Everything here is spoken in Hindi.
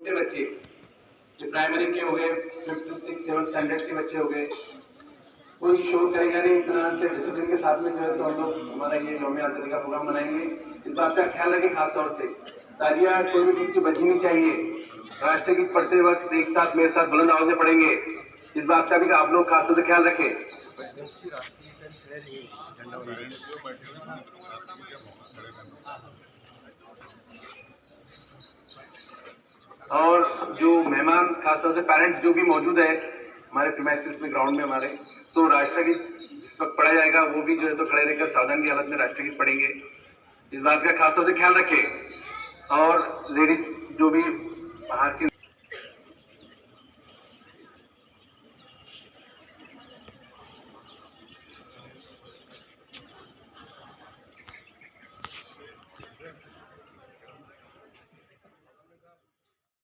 छोटे बच्चे जो प्राइमरी के हो गए, 5th 6th 7th स्टैंडर्ड के बच्चे हो गए, कोई शोर करेगा नहीं, इतना से डिसिप्लिन के साथ में जो है तो हम लोग हमारा ये यौम आज़ादी का प्रोग्राम मनाएंगे। इस बात का ख्याल रखें खास तौर से तालियां कोई भी चीज की बजनी नहीं चाहिए। राष्ट्रगीत पढ़ते वक्त एक साथ मेरे साथ बुलंद आवाज में पढ़ेंगे, इस बात का भी आप लोग खास तौर से ख्याल रखें। और जो मेहमान खास तौर से पेरेंट्स जो भी मौजूद है हमारे प्रीमाइसेस में ग्राउंड में हमारे, तो राष्ट्रगीत जिस वक्त पढ़ा जाएगा वो भी जो है तो खड़े रहकर सावधान की हालत में राष्ट्रगीत पढ़ेंगे, इस बात का खास तौर से ख्याल रखें। और लेडीज जो भी बाहर की